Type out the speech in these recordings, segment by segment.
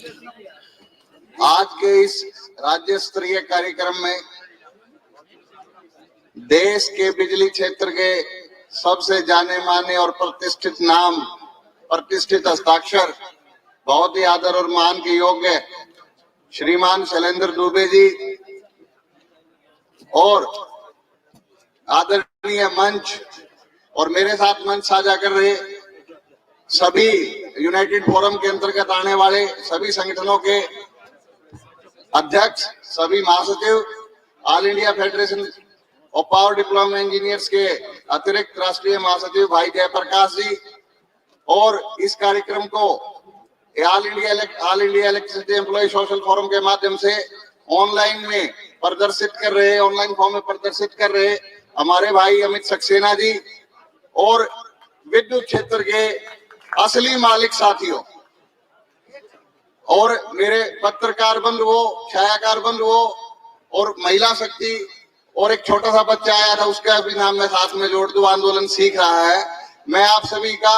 आज के इस राज्य स्तरीय कार्यक्रम में देश के बिजली क्षेत्र के सबसे जाने माने और प्रतिष्ठित नाम, प्रतिष्ठित हस्ताक्षर, बहुत ही आदर और मान के योग्य श्रीमान शैलेंद्र दुबे जी और आदरणीय मंच और मेरे साथ मंच साझा कर रहे सभी यूनाइटेड फोरम के अंतर्गत आने वाले सभी संगठनों के अध्यक्ष, सभी महासचिव, all India federation of power diploma engineers के अतिरिक्त राष्ट्रीय महासचिव भाई जयप्रकाश जी और इस कार्यक्रम को all India electricity employ social forum के माध्यम से ऑनलाइन में प्रदर्शित कर रहे, ऑनलाइन फॉर्म में प्रदर्शित कर रहे हमारे भाई अमित सक्सेना जी और विद्युत क्षेत्र के असली मालिक साथियों और मेरे पत्रकार बंधुओं, छायाकार बंधुओं और महिला शक्ति और एक छोटा सा बच्चा आया था, उसका भी नाम मैं साथ में जोड़ दूं, आंदोलन सीख रहा है। मैं आप सभी का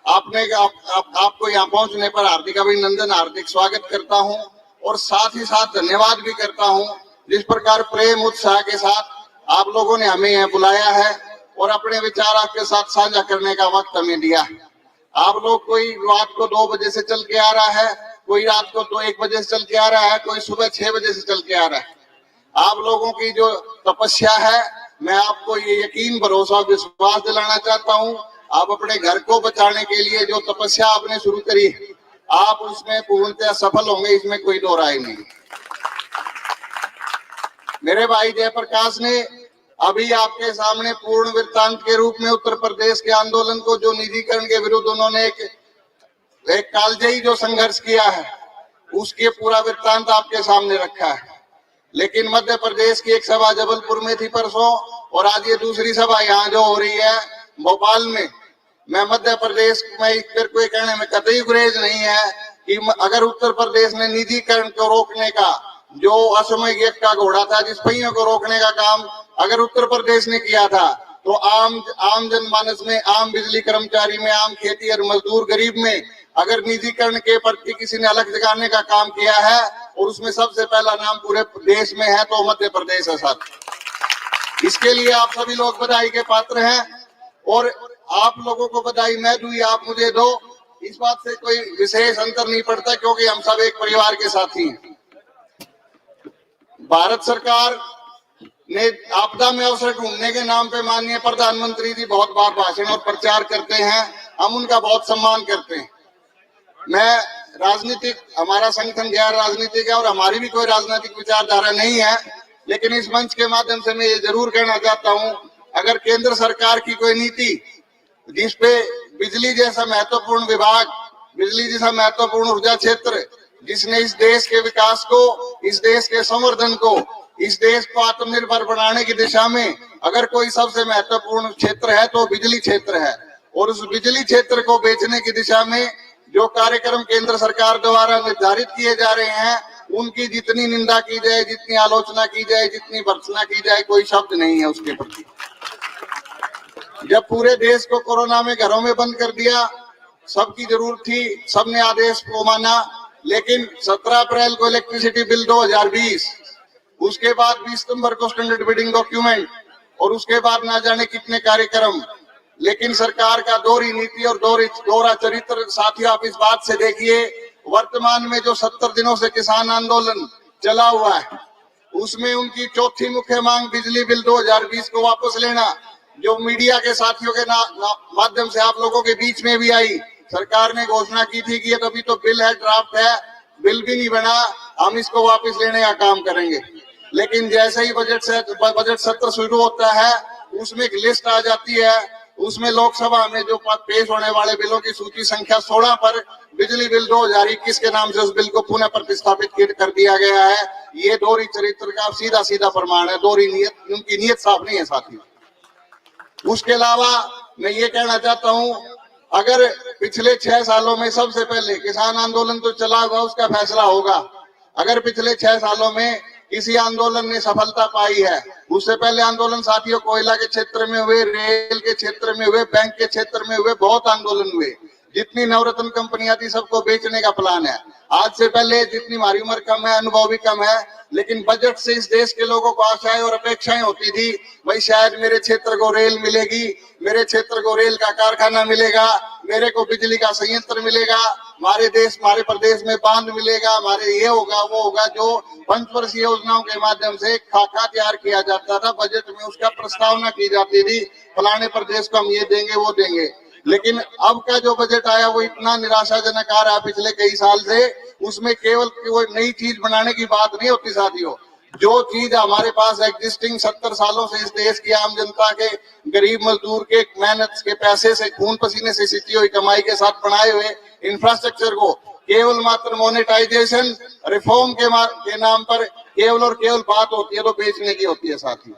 आपको यहाँ पहुंचने पर हार्दिक अभिनंदन, हार्दिक स्वागत करता हूं और साथ ही साथ धन्यवाद भी करता हूं जिस प्रकार प्रेम उत्साह के साथ आप लोगों ने हमें यहाँ बुलाया है और अपने विचार आपके साथ साझा करने का वक्त हमें दिया। आप लोग कोई रात को 2 बजे से चल के आ रहा है, कोई रात को 1 बजे से चल के आ रहा है, कोई सुबह 6 बजे से चल के आ रहा है। आप लोगों की जो तपस्या है, मैं आपको ये यकीन, भरोसा, विश्वास दिलाना चाहता हूँ। आप अपने घर को बचाने के लिए जो तपस्या आपने शुरू करी, आप उसमें पूर्णतः सफल होंगे, इसमें कोई दो राय नहीं। मेरे भाई जयप्रकाश ने अभी आपके सामने पूर्ण वृत्तांत के रूप में उत्तर प्रदेश के आंदोलन को, जो निजीकरण के विरुद्ध उन्होंने एक कालजयी जो संघर्ष किया है, उसके पूरा वृत्तांत आपके सामने रखा है। लेकिन मध्य प्रदेश की एक सभा जबलपुर में थी परसों और आज ये दूसरी सभा यहाँ जो हो रही है भोपाल में। मैं मध्य प्रदेश में मेरे को कहने में कतई गुरेज नहीं है कि अगर उत्तर प्रदेश ने निजीकरण को रोकने का, जो असमय गेट का घोड़ा था, जिस पहियों को रोकने का काम अगर उत्तर प्रदेश ने किया था, तो आम जनमानस में, आम बिजली कर्मचारी में, आम खेती और मजदूर गरीब में अगर निजीकरण के प्रति किसी ने अलग जगाने का काम किया है और उसमें सबसे पहला नाम पूरे देश में है तो मध्य प्रदेश है साथ। इसके लिए आप सभी लोग बधाई के पात्र हैं और आप लोगों को बधाई मैं दूं या आप मुझे दो, इस बात से कोई विशेष अंतर नहीं पड़ता क्योंकि हम सब एक परिवार के साथी हैं। भारत सरकार ने आपदा में अवसर ढूंढने के नाम पे माननीय प्रधानमंत्री जी बहुत बार भाषण और प्रचार करते हैं, हम उनका बहुत सम्मान करते हैं। मैं राजनीतिक, हमारा संगठन गैर राजनीतिक है और हमारी भी कोई राजनीतिक विचारधारा नहीं है, लेकिन इस मंच के माध्यम से मैं ये जरूर कहना चाहता हूं, अगर केंद्र सरकार की कोई नीति जिसपे बिजली जैसा महत्वपूर्ण विभाग, बिजली जैसा महत्वपूर्ण ऊर्जा क्षेत्र, जिसने इस देश के विकास को, इस देश के संवर्धन को, इस देश को आत्मनिर्भर बनाने की दिशा में अगर कोई सबसे महत्वपूर्ण क्षेत्र है तो बिजली क्षेत्र है। और उस बिजली क्षेत्र को बेचने की दिशा में जो कार्यक्रम केंद्र सरकार द्वारा निर्धारित किए जा रहे हैं, उनकी जितनी निंदा की जाए, जितनी आलोचना की जाए, जितनी भर्त्सना की जाए, कोई शब्द नहीं है उसके प्रति। जब पूरे देश को कोरोना में घरों में बंद कर दिया, सबकी जरूरत थी, सबने आदेश को माना, लेकिन 17 अप्रैल को इलेक्ट्रिसिटी बिल 2020, उसके बाद 20 सितंबर को स्टैंडर्ड बिडिंग डॉक्यूमेंट और उसके बाद ना जाने कितने कार्यक्रम, लेकिन सरकार का दोहरी नीति और दोहरा चरित्र। साथियों, आप इस बात से देखिए, वर्तमान में जो 70 दिनों से किसान आंदोलन चला हुआ है, उसमें उनकी चौथी मुख्य मांग बिजली बिल 2020 को वापस लेना, जो मीडिया के साथियों के माध्यम से आप लोगों के बीच में भी आई। सरकार ने घोषणा की थी कि ये तो अभी तो बिल है, ड्राफ्ट है, बिल भी नहीं बना, हम इसको वापस लेने का काम करेंगे। लेकिन जैसे ही बजट सत्र शुरू होता है, उसमें एक लिस्ट आ जाती है, उसमें लोकसभा में जो पेश होने वाले बिलों की सूची संख्या 16 पर बिजली बिल 2021 के नाम से उस बिल को पुनः प्रतिस्थापित कर दिया गया है। ये दोहरी चरित्र का सीधा सीधा प्रमाण है, दोहरी नीयत, उनकी नीयत साफ नहीं है साथियों। उसके अलावा मैं ये कहना चाहता हूं, अगर पिछले 6 सालों में सबसे पहले किसान आंदोलन तो चला हुआ, उसका फैसला होगा। अगर पिछले 6 सालों में किसी आंदोलन ने सफलता पाई है, उससे पहले आंदोलन साथियों कोयला के क्षेत्र में हुए, रेल के क्षेत्र में हुए, बैंक के क्षेत्र में हुए, बहुत आंदोलन हुए, जितनी नवरत्न कंपनियां थी सबको बेचने का प्लान है। आज से पहले जितनी हमारी उम्र कम है, अनुभव भी कम है, लेकिन बजट से इस देश के लोगों को आशाएं और अपेक्षाएं होती थी, भाई शायद मेरे क्षेत्र को रेल मिलेगी, मेरे क्षेत्र को रेल का कारखाना मिलेगा, मेरे को बिजली का संयंत्र मिलेगा, हमारे प्रदेश में बांध मिलेगा, हमारे ये होगा वो होगा। जो पंचवर्षीय योजनाओं के माध्यम से खाका तैयार किया जाता था, बजट में उसका प्रस्तावना की जाती थी, फलाने प्रदेश को हम ये देंगे वो देंगे। लेकिन अब का जो बजट आया वो इतना निराशाजनक आ रहा है पिछले कई साल से। उसमें केवल कोई नई चीज बनाने की बात नहीं होती साथियों, जो चीज हमारे पास एग्जिस्टिंग 70 सालों से इस देश की आम जनता के, गरीब मजदूर के मेहनत के पैसे से, खून पसीने से सींची हुई कमाई के साथ बनाए हुए इंफ्रास्ट्रक्चर को केवल मात्र मोनेटाइजेशन रिफॉर्म के नाम पर केवल और केवल बात होती है तो बेचने की होती है साथियों।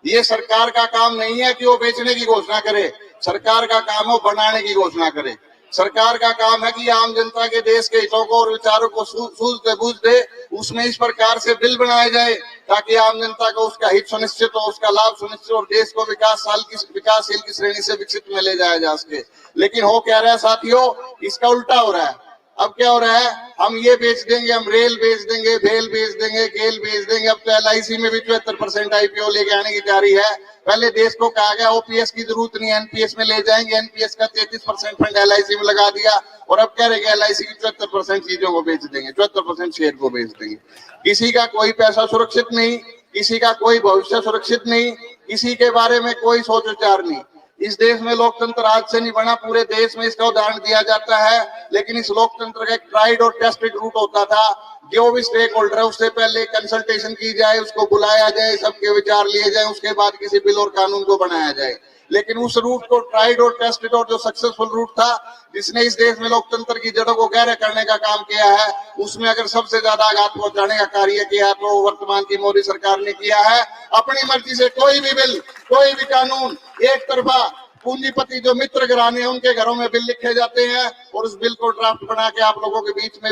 ये सरकार का काम नहीं है कि वो बेचने की घोषणा करे, सरकार का काम हो बनाने की घोषणा करे। सरकार का काम है कि आम जनता के, देश के हितों को और विचारों को सूझते बूझते उसमें इस प्रकार से बिल बनाए जाए ताकि आम जनता को उसका हित सुनिश्चित हो, उसका लाभ सुनिश्चित और देश को विकासशील की श्रेणी से विकसित में ले जाया जा सके। लेकिन हो क्या रहा है साथियों, इसका उल्टा हो रहा है। अब क्या हो रहा है, हम ये बेच देंगे, हम रेल बेच देंगे, भेल बेच देंगे, गेल बेच देंगे। अब तो LIC में भी 74% IPO लेके आने की तैयारी है। पहले देश को कहा गया OPS की जरूरत नहीं है, NPS में ले जाएंगे, NPS का 33% फंड LIC में लगा दिया और अब कह रहे हैं LIC की 74% चीजों को बेच देंगे, 74% शेयर को बेच देंगे। किसी का कोई पैसा सुरक्षित नहीं, किसी का कोई भविष्य सुरक्षित नहीं, किसी के बारे में कोई सोच विचार नहीं। इस देश में लोकतंत्र आज से नहीं बना, पूरे देश में इसका उदाहरण दिया जाता है। लेकिन इस लोकतंत्र का एक ट्राइड और टेस्टेड रूट होता था, जो भी स्टेक होल्डर है उससे पहले कंसल्टेशन की जाए, उसको बुलाया जाए, सबके विचार लिए जाए, उसके बाद किसी बिल और कानून को बनाया जाए। लेकिन उस रूट को ट्राइड और टेस्टेड और जो सक्सेसफुल रूट था, जिसने इस देश में लोकतंत्र की जड़ों को गहरा करने का काम किया है, उसमें अगर सबसे ज्यादा आघात पहुंचाने का कार्य किया तो वर्तमान की मोदी सरकार ने किया है। अपनी मर्जी से कोई भी बिल, कोई भी कानून, एक तरफा पूंजीपति जो मित्र घराने हैं उनके घरों में बिल लिखे जाते हैं और उस बिल को ड्राफ्ट बना के आप लोगों के बीच में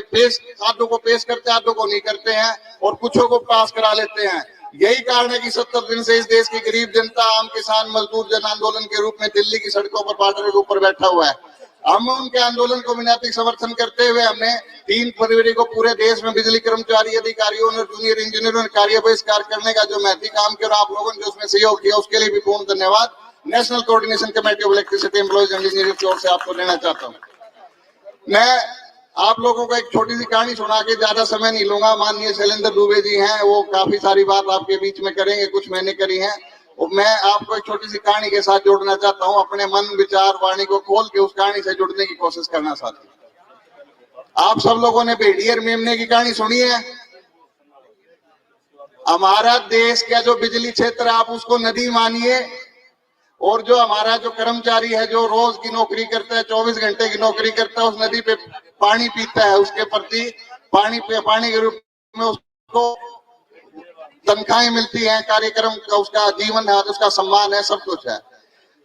आधों को पेश करते हैं, आधों को नहीं करते हैं और कुछों को पास करा लेते हैं। यही कारण है कि 70 दिन से इस देश की गरीब जनता, आम किसान, मजदूर जन आंदोलन के रूप में दिल्ली की सड़कों पर बॉर्डर के ऊपर बैठा हुआ है। हम उनके आंदोलन को विनैतिक समर्थन करते हुए हमने 3 फरवरी को पूरे देश में बिजली कर्मचारी, अधिकारियों और जूनियर इंजीनियरों ने कार्य बहिष्कार करने का जो महती काम किया और आप लोगों ने जो उसमें सहयोग किया उसके लिए भी पूर्ण धन्यवाद national coordination committee of electricity employees and engineers की ओर से आपको देना चाहता हूँ। मैं आप लोगों को एक छोटी सी कहानी सुना के ज्यादा समय नहीं लूंगा। माननीय शैलेंद्र दुबे जी हैं, वो काफी सारी बात आपके बीच में करेंगे, कुछ मैंने करी है। मैं आपको एक छोटी सी कहानी के साथ जोड़ना चाहता हूँ, अपने मन, विचार, वाणी को खोल के उस कहानी से जुड़ने की कोशिश करना चाहता हूँ। आप सब लोगों ने भेड़ियर मेमने की कहानी सुनी है। हमारा देश का जो बिजली क्षेत्र आप उसको नदी मानिए और जो हमारा जो कर्मचारी है जो रोज की नौकरी करता है, 24 घंटे की नौकरी करता है, उस नदी पे पानी पीता है, उसके प्रति पानी के रूप में उसको तनख्वाहें मिलती हैं, कार्यक्रम का उसका जीवन है, उसका सम्मान है, सब कुछ है।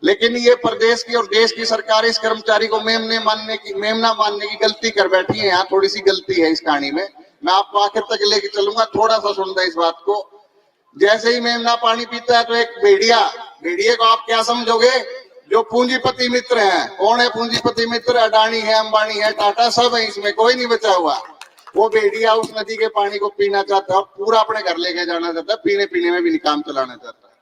लेकिन ये प्रदेश की और देश की सरकार इस कर्मचारी को मेमना मानने की गलती कर बैठी है। यहाँ थोड़ी सी गलती है इस कहानी में, मैं आपको आखिर तक लेके चलूंगा, थोड़ा सा सुनना इस बात को। जैसे ही मेमना पानी पीता है तो एक भेड़िए को आप क्या समझोगे, जो पूंजीपति मित्र हैं। कौन है पूंजीपति मित्र? अडानी है, अंबानी है, टाटा, सब है, इसमें कोई नहीं बचा हुआ। वो भेड़िया उस नदी के पानी को पीना चाहता है, पूरा अपने घर लेके जाना चाहता है, पीने में भी नहीं काम चलाना चाहता है।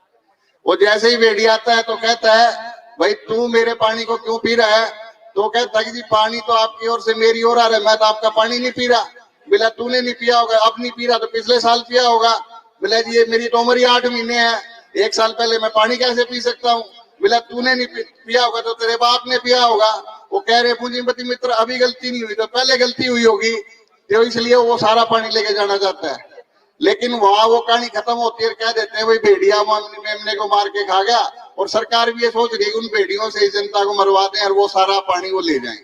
वो जैसे ही भेड़िया आता है तो कहता है, भाई तू मेरे पानी को क्यों पी रहा है? तो कहता है कि जी पानी तो आपकी ओर से मेरी ओर आ रहा है, मैं तो आपका पानी नहीं पी रहा। बोला तूने नहीं पिया होगा, अब नहीं पी रहा तो पिछले साल पिया होगा। बोला जी ये मेरी तो उम्र ही 8 महीने है, 1 साल पहले मैं पानी कैसे पी सकता हूँ? बोला तूने नहीं पिया होगा तो तेरे बाप ने पिया होगा। वो कह रहे पूंजीपति मित्र अभी गलती नहीं हुई तो पहले गलती हुई होगी, तो इसलिए वो सारा पानी लेके जाना चाहता है। लेकिन वहां वो कहानी खत्म होती है, कह देते हैं भाई भेड़िया मेमने को मार के खा गया और सरकार भी ये सोच रही है उन भेड़ियों से इस जनता को मरवा दें और वो सारा पानी वो ले जाएं।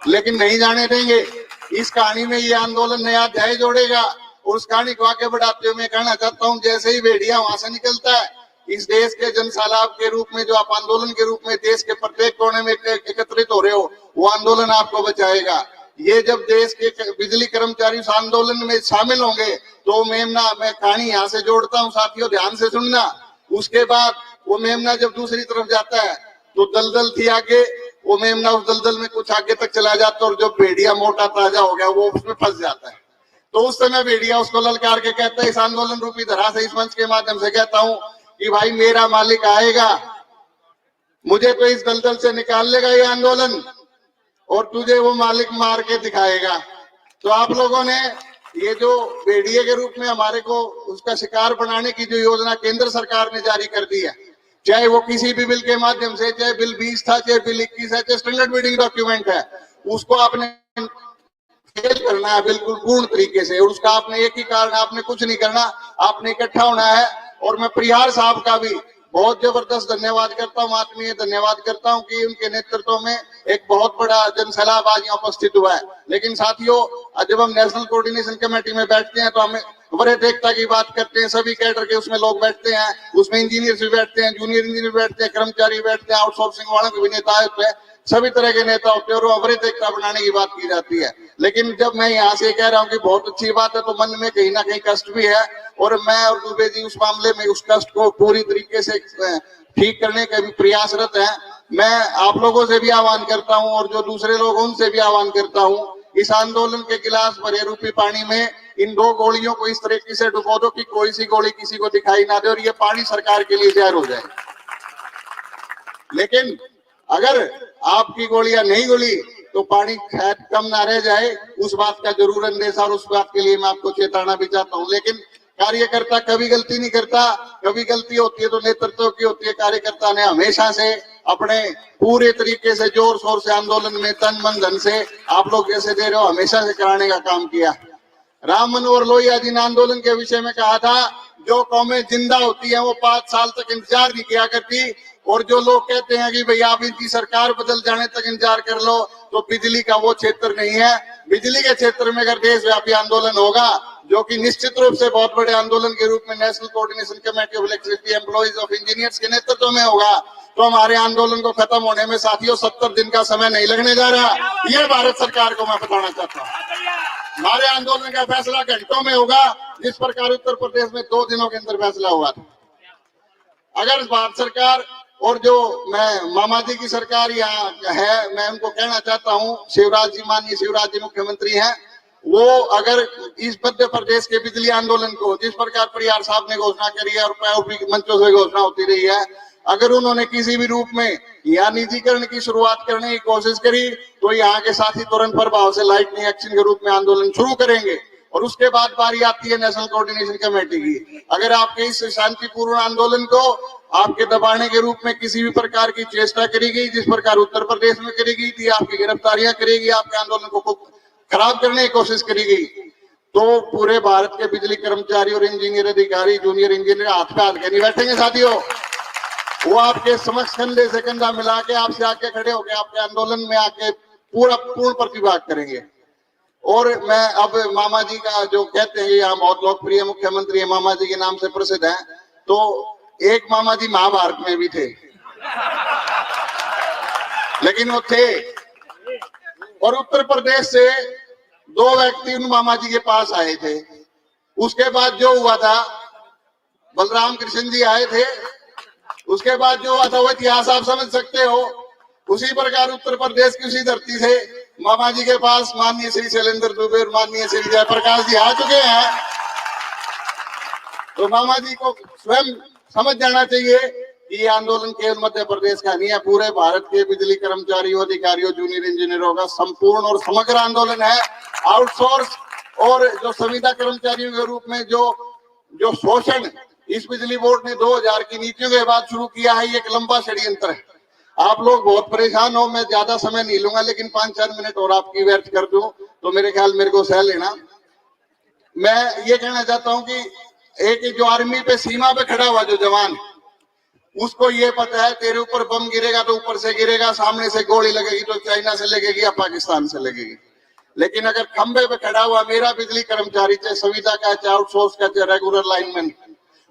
लेकिन नहीं जाने देंगे। इस कहानी में ये आंदोलन नया अध्याय जोड़ेगा और उस कहानी को आगे बढ़ाते हुए मैं कहना चाहता हूँ, जैसे ही भेड़िया वहां से निकलता है, इस देश के जनसैलाब के रूप में जो आप आंदोलन के रूप में देश के प्रत्येक कोने में एकत्रित हो रहे हो, वो आंदोलन आपको बचाएगा। ये जब देश के बिजली कर्मचारी उस आंदोलन में शामिल होंगे तो मेमना, मैं कहानी यहाँ से जोड़ता हूँ साथियों, ध्यान से सुनना। उसके बाद वो मेमना जब दूसरी तरफ जाता है तो दलदल थी आगे, वो मेमना उस दलदल में कुछ आगे तक चला जाता है और जो भेड़िया मोटा ताजा हो गया वो उसमें फंस जाता है। तो उस समय भेड़िया उसको ललकार के कहता है, इस आंदोलन रूपी धरा से इस मंच के माध्यम से कहता हूं कि भाई मेरा मालिक आएगा, मुझे तो इस दलदल से निकाल लेगा ये आंदोलन और तुझे वो मालिक मार के दिखाएगा। तो आप लोगों ने ये जो भेड़िए के रूप में हमारे को उसका शिकार बनाने की जो योजना केंद्र सरकार ने जारी कर दी है, चाहे वो किसी भी बिल के माध्यम से, चाहे बिल 20 था, चाहे बिल 21 है, चाहे स्टैंडर्ड बिल्डिंग डॉक्यूमेंट है, उसको आपने फेल करना है बिल्कुल पूर्ण तरीके से। और उसका आपने एक ही कारण, आपने कुछ नहीं करना, आपने इकट्ठा होना है। और मैं परिहार साहब का भी बहुत जबरदस्त धन्यवाद करता हूँ, आत्मीय धन्यवाद करता हूँ कि उनके नेतृत्व में एक बहुत बड़ा जनसैलाब आज यहाँ उपस्थित हुआ है। लेकिन साथियों, जब हम नेशनल कोऑर्डिनेशन कमेटी में बैठते हैं तो हमें वरीयता एकता की बात करते हैं, सभी कैडर के उसमें लोग बैठते हैं, उसमें इंजीनियर्स भी बैठते हैं, जूनियर इंजीनियर बैठते हैं, कर्मचारी बैठते हैं, आउटसोर्सिंग वालों के भी नेता होते हैं, सभी तरह के नेता होते हैं और वरीयता एकता बनाने की बात की जाती है। लेकिन जब मैं यहाँ से कह रहा हूँ कि बहुत अच्छी बात है, तो मन में कहीं ना कहीं कष्ट भी है और मैं और दुबे जी उस मामले में उस कष्ट को पूरी तरीके से ठीक करने के भी प्रयासरत है। मैं आप लोगों से भी आह्वान करता हूं और जो दूसरे लोग उनसे भी आह्वान करता हूं, इस आंदोलन के गिलास भरे रूपी पानी में इन 2 गोलियों को इस तरीके से डुबो दो कि कोई सी गोली किसी को दिखाई ना दे और ये पानी सरकार के लिए जहर हो जाए। लेकिन अगर आपकी गोलियां नहीं गुली तो पानी शायद कम ना रह जाए, उस बात का जरूर अंदेशा और उस बात के लिए मैं आपको चेताना भी चाहता हूं। लेकिन कार्यकर्ता कभी गलती नहीं करता, कभी गलती होती है तो नेतृत्व की होती है। कार्यकर्ता ने हमेशा से अपने पूरे तरीके से जोर शोर से आंदोलन में तन मन धन से आप लोग जैसे दे रहे हो हमेशा से कराने का काम किया। राम मनोहर लोहिया जी ने आंदोलन के विषय में कहा था, जो कौमें जिंदा होती हैं वो 5 साल तक इंतजार नहीं किया करती, और जो लोग कहते हैं कि भाई आप इनकी सरकार बदल जाने तक इंतजार कर लो, तो बिजली का वो क्षेत्र नहीं है। बिजली के क्षेत्र में अगर देशव्यापी आंदोलन होगा, जो कि निश्चित रूप से बहुत बड़े आंदोलन के रूप में national coordination committee of electricity employees of engineers के नेतृत्व में होगा, तो हमारे आंदोलन को खत्म होने में साथियों 70 दिन का समय नहीं लगने जा रहा। ये भारत सरकार को मैं बताना चाहता हूँ। हमारे आंदोलन का फैसला घंटों में होगा, जिस प्रकार उत्तर प्रदेश में 2 दिनों के अंदर फैसला हुआ था। अगर भारत सरकार और जो मैं मामा जी की सरकार यहाँ है, मैं उनको कहना चाहता हूँ, शिवराज जी, माननीय शिवराज जी मुख्यमंत्री हैं, वो अगर इस मध्य प्रदेश के बिजली आंदोलन को जिस प्रकार परिहार साहब ने घोषणा करी है और मंचों से घोषणा होती रही है, अगर उन्होंने किसी भी रूप में यहाँ निजीकरण की शुरुआत करने की कोशिश करी तो यहाँ के साथी तुरंत प्रभाव से लाइटनिंग एक्शन के रूप में आंदोलन शुरू करेंगे। और उसके बाद बारी आती है नेशनल कोऑर्डिनेशन कमेटी की। अगर आपके इस शांतिपूर्ण आंदोलन को आपके दबाने के रूप में किसी भी प्रकार की चेष्टा करी गई, जिस प्रकार उत्तर प्रदेश में करी गई थी, आपकी गिरफ्तारियां करेगी, आपके आंदोलन को खराब करने की कोशिश करी गई, तो पूरे भारत के बिजली कर्मचारी और इंजीनियर अधिकारी, जूनियर इंजीनियर हाथ पे हाथ के नहीं बैठेंगे साथियों। वो आपके समक्ष कंधे से कंधा मिला के आपसे आके खड़े होकर आपके आंदोलन में आके पूर्ण प्रतिभाग करेंगे। और मैं अब मामा जी का जो कहते हैं, यहाँ बहुत लोकप्रिय मुख्यमंत्री है, मामा जी के नाम से प्रसिद्ध है, तो एक मामा जी महाभारत में भी थे, लेकिन वो थे। और उत्तर प्रदेश से 2 व्यक्ति उन मामा जी के पास आए थे। उसके बाद जो हुआ था, बलराम कृष्ण जी आए थे, उसके बाद जो हुआ था वो इतिहास आप समझ सकते हो। उसी प्रकार उत्तर प्रदेश की उसी धरती से मामा जी के पास माननीय श्री शैलेंद्र दुबे और माननीय श्री जयप्रकाश जी आ चुके हैं। तो मामा जी को स्वयं समझ जाना चाहिए कि ये आंदोलन केवल मध्य प्रदेश का नहीं है, पूरे भारत के बिजली कर्मचारियों, अधिकारियों, जूनियर इंजीनियरों का संपूर्ण और समग्र आंदोलन है। आउटसोर्स और जो संविदा कर्मचारियों के रूप में जो शोषण इस बिजली बोर्ड ने 2000 की नीतियों के बाद शुरू किया है, ये एक लंबा षड्यंत्र है। आप लोग बहुत परेशान हो, मैं ज्यादा समय नहीं लूंगा, लेकिन 5-4 मिनट और आपकी व्यर्थ कर दूं तो मेरे ख्याल मेरे को सह लेना। मैं ये कहना चाहता हूं कि एक जो आर्मी पे सीमा पे खड़ा हुआ जो जवान, उसको ये पता है तेरे ऊपर बम गिरेगा तो ऊपर से गिरेगा, सामने से गोली लगेगी तो चाइना से लगेगी या पाकिस्तान से लगेगी। लेकिन अगर खंबे पे खड़ा हुआ मेरा बिजली कर्मचारी, चाहे संविदा का, चाहे आउटसोर्स का, चाहे रेगुलर लाइनमैन,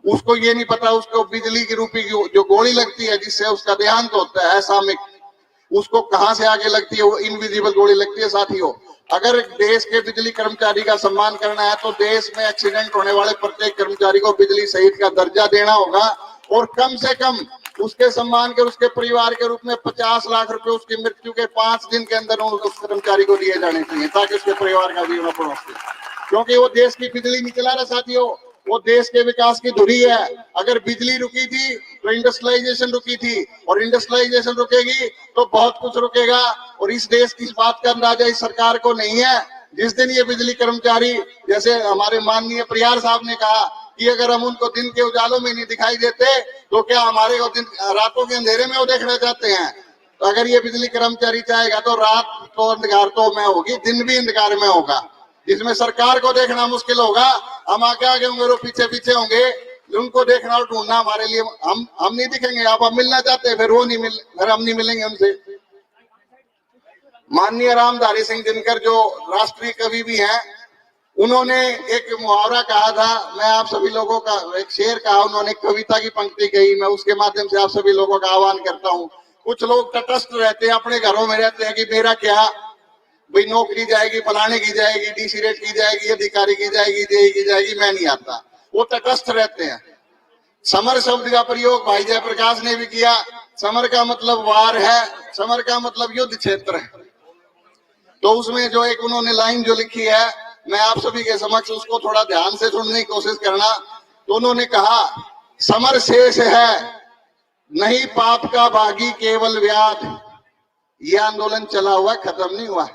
उसको ये नहीं पता उसको बिजली की रूपी जो गोली लगती है जिससे उसका देहांत होता है असामयिक, उसको कहां से आगे लगती है, वो इनविजिबल गोली लगती है। साथियों, अगर देश के बिजली कर्मचारी का सम्मान करना है तो देश में एक्सीडेंट होने वाले प्रत्येक कर्मचारी को बिजली शहीद का दर्जा देना होगा और कम से कम उसके सम्मान के उसके परिवार के रूप में 50 लाख रुपए उसकी मृत्यु के 5 दिन के अंदर उस कर्मचारी को दिए जाने चाहिए, ताकि उसके परिवार का जीवन पड़ोस सके। क्योंकि वो देश की बिजली नहीं चला रहा साथियों, वो देश के विकास की धुरी है। अगर बिजली रुकी थी तो इंडस्ट्रियलाइजेशन रुकी थी, और इंडस्ट्रियलाइजेशन रुकेगी तो बहुत कुछ रुकेगा। और इस देश की इस बात का अंदाजा इस सरकार को नहीं है। जिस दिन ये बिजली कर्मचारी, जैसे हमारे माननीय परियार साहब ने कहा कि अगर हम उनको दिन के उजालों में नहीं दिखाई देते तो क्या हमारे को दिन रातों के अंधेरे में वो देखना चाहते हैं? तो अगर ये बिजली कर्मचारी चाहेगा तो रात तो अंधकार तो में होगी, दिन भी अंधकार में होगा, जिसमें सरकार को देखना मुश्किल होगा। हम आगे आगे होंगे, वो पीछे पीछे होंगे, उनको देखना और ढूंढना हमारे लिए हम नहीं दिखेंगे। आप मिलना चाहते हैं, फिर वो नहीं मिल, फिर हम नहीं मिलेंगे उनसे। माननीय रामधारी सिंह दिनकर जो राष्ट्रीय कवि भी हैं, उन्होंने एक मुहावरा कहा था, मैं आप सभी लोगों का एक शेर कहा, उन्होंने कविता की पंक्ति कही, मैं उसके माध्यम से आप सभी लोगों का आह्वान करता हूँ। कुछ लोग तटस्थ रहते हैं, अपने घरों में रहते हैं कि मेरा क्या, भाई नौकरी जाएगी, फलाने की जाएगी, डीसी रेट की जाएगी, अधिकारी की जाएगी, जेई की जाएगी, मैं नहीं आता। वो तटस्थ रहते हैं। समर शब्द का प्रयोग भाई जयप्रकाश ने भी किया। समर का मतलब वार है, समर का मतलब युद्ध क्षेत्र है। तो उसमें जो एक उन्होंने लाइन जो लिखी है, मैं आप सभी के समक्ष उसको थोड़ा ध्यान से सुनने की कोशिश करना। तो उन्होंने कहा, समर शेष है नहीं पाप का भागी केवल व्याध, ये आंदोलन चला हुआ, खत्म नहीं हुआ।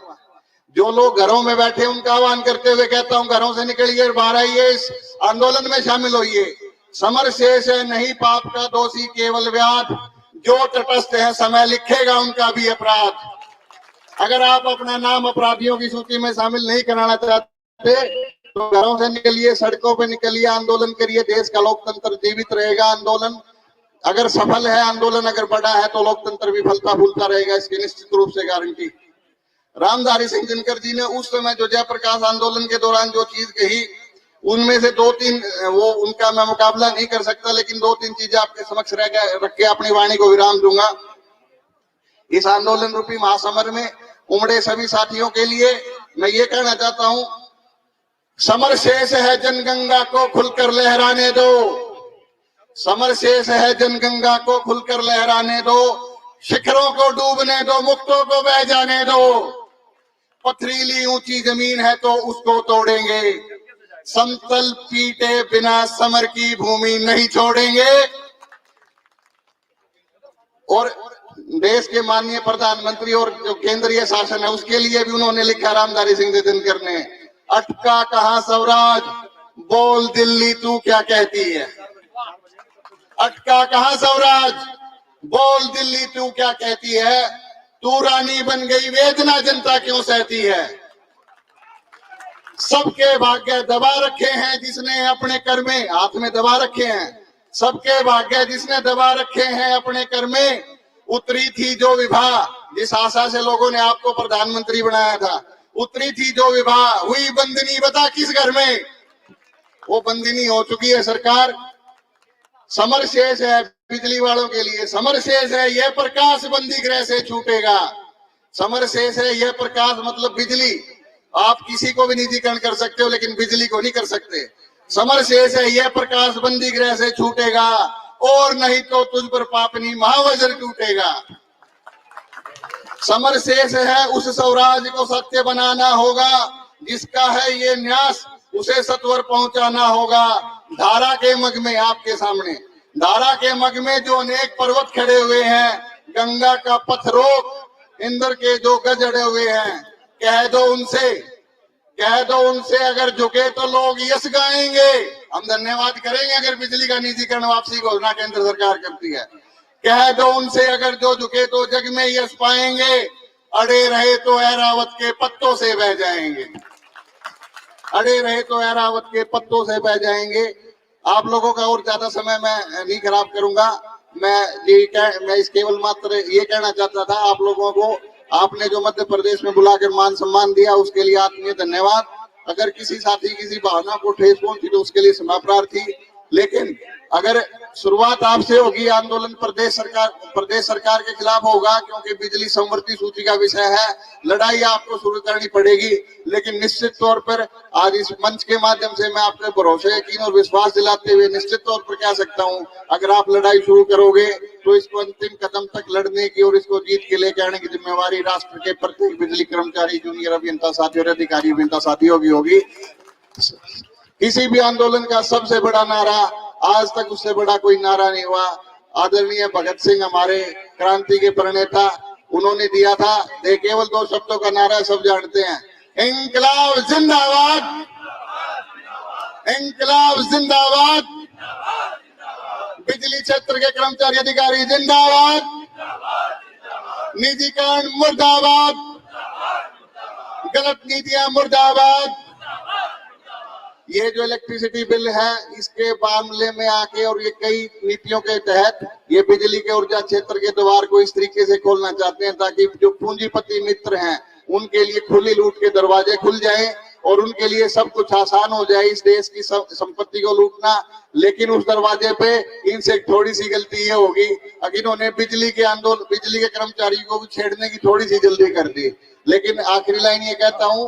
जो लोग घरों में बैठे उनका आह्वान करते हुए कहता हूं, घरों से निकलिए, बाहर आइए, इस आंदोलन में शामिल होइए। समर शेष है नहीं पाप का दोषी केवल व्याध, जो तटस्थ है समय लिखेगा उनका भी अपराध। अगर आप अपना नाम अपराधियों की सूची में शामिल नहीं कराना चाहते तो घरों से निकलिए, सड़कों पे निकलिए, आंदोलन करिए, देश का लोकतंत्र जीवित रहेगा। आंदोलन अगर सफल है, आंदोलन अगर बड़ा है तो लोकतंत्र भी फलता फूलता रहेगा, इसकी निश्चित रूप से गारंटी। रामधारी सिंह दिनकर जी ने उस समय जो जयप्रकाश आंदोलन के दौरान जो चीज कही, उनमें से 2-3 वो उनका मैं मुकाबला नहीं कर सकता, लेकिन 2-3 चीजें आपके समक्ष रख के अपनी वाणी को विराम दूंगा। इस आंदोलन रूपी महासमर में उमड़े सभी साथियों के लिए मैं ये कहना चाहता हूं, समर शेष है जनगंगा को खुलकर लहराने दो, समर शेष है जनगंगा को खुलकर लहराने दो, शिखरों को डूबने दो, मुक्तों को बह जाने दो, पथरीली ऊंची जमीन है तो उसको तोड़ेंगे, समतल पीटे बिना समर की भूमि नहीं छोड़ेंगे। और देश के माननीय प्रधानमंत्री और जो केंद्रीय शासन है उसके लिए भी उन्होंने लिखा, रामधारी सिंह दिनकर ने, अटका कहां स्वराज, बोल दिल्ली तू क्या कहती है। अटका कहां स्वराज, बोल दिल्ली तू क्या कहती है, तू रानी बन गई वेदना जनता क्यों सहती है। सबके भाग्य दबा रखे हैं जिसने अपने कर में, हाथ में दबा रखे हैं, सबके भाग्य जिसने दबा रखे हैं अपने कर में, उतरी थी जो विभा जिस आशा से लोगों ने आपको प्रधानमंत्री बनाया था, उतरी थी जो विभा हुई बंदिनी बता किस घर में, वो बंदिनी हो चुकी है सरकार। समर शेष है बिजली वालों के लिए, समर शेष है यह प्रकाश बंदी गृह से छूटेगा, समर शेष है यह प्रकाश मतलब बिजली। आप किसी को भी निजीकरण कर सकते हो लेकिन बिजली को नहीं कर सकते। समर शेष है यह प्रकाश बंदी गृह से छूटेगा, और नहीं तो तुझ पर पापनी महावज्र टूटेगा। समर शेष है उस स्वराज को सत्य बनाना होगा, जिसका है ये न्यास उसे सत्वर पहुंचाना होगा। धारा के मग में आपके सामने, धारा के मग में जो अनेक पर्वत खड़े हुए हैं, गंगा का पथ रोक, इंद्र के जो गज अड़े हुए हैं, कह दो उनसे अगर झुके तो लोग यश गाएंगे। हम धन्यवाद करेंगे अगर बिजली का निजीकरण वापसी घोषणा केंद्र सरकार करती है। कह दो उनसे अगर जो झुके तो जग में यश पाएंगे, अड़े रहे तो ऐरावत के पत्तों से बह जाएंगे, अड़े रहे तो ऐरावत के पत्तों से बह जाएंगे। आप लोगों का और ज्यादा समय मैं नहीं खराब करूंगा। मैं इस केवल मात्र ये कहना चाहता था आप लोगों को, आपने जो मध्य प्रदेश में बुलाकर मान सम्मान दिया उसके लिए आत्मीय धन्यवाद। अगर किसी साथी किसी भावना को ठेस पहुंची तो उसके लिए क्षमा प्रार्थी, लेकिन अगर शुरुआत आपसे होगी, आंदोलन प्रदेश सरकार के खिलाफ होगा, क्योंकि बिजली संवर्ती सूची का विषय है, लड़ाई आपको शुरू करनी पड़ेगी। लेकिन निश्चित तौर पर आज इस मंच के माध्यम से मैं आपके भरोसे, यकीन और विश्वास दिलाते हुए निश्चित तौर पर कह सकता हूं, अगर आप लड़ाई शुरू करोगे तो इसको अंतिम कदम तक लड़ने की और इसको जीत के लेके आने की जिम्मेवारी राष्ट्र के प्रत्येक बिजली कर्मचारी, जूनियर अभियंता साथी और अधिकारी अभियंता साथियों की होगी। किसी भी आंदोलन का सबसे बड़ा नारा, आज तक उससे बड़ा कोई नारा नहीं हुआ। आदरणीय भगत सिंह हमारे क्रांति के प्रणेता, उन्होंने दिया था, ये केवल 2 शब्दों का नारा सब जानते हैं, इंकलाब जिंदाबाद, इंकलाब जिंदाबाद, बिजली क्षेत्र के कर्मचारी अधिकारी जिंदाबाद, निजीकरण मुर्दाबाद, गलत नीतियां मुर्दाबाद। ये जो इलेक्ट्रिसिटी बिल है, इसके मामले में आके और ये कई नीतियों के तहत ये बिजली के ऊर्जा क्षेत्र के द्वार को इस तरीके से खोलना चाहते हैं ताकि जो पूंजीपति मित्र हैं उनके लिए खुली लूट के दरवाजे खुल जाएं और उनके लिए सब कुछ आसान हो जाए इस देश की संपत्ति को लूटना। लेकिन उस दरवाजे पे इनसे थोड़ी सी गलती ये होगी, अगर इन्होंने बिजली के कर्मचारियों को भी छेड़ने की थोड़ी सी जल्दी कर दी। लेकिन आखिरी लाइन ये कहता हूं,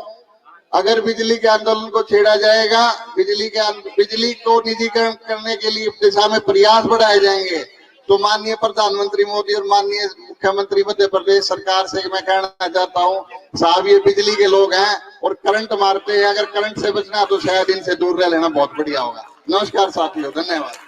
अगर बिजली के आंदोलन को छेड़ा जाएगा, बिजली को निजीकरण करने के लिए दिशा में प्रयास बढ़ाए जाएंगे, तो माननीय प्रधानमंत्री मोदी और माननीय मुख्यमंत्री मध्य प्रदेश सरकार से मैं कहना चाहता हूं, साहब ये बिजली के लोग हैं और करंट मारते हैं, अगर करंट से बचना तो शायद इनसे दूर रह लेना बहुत बढ़िया होगा। नमस्कार साथियों, धन्यवाद।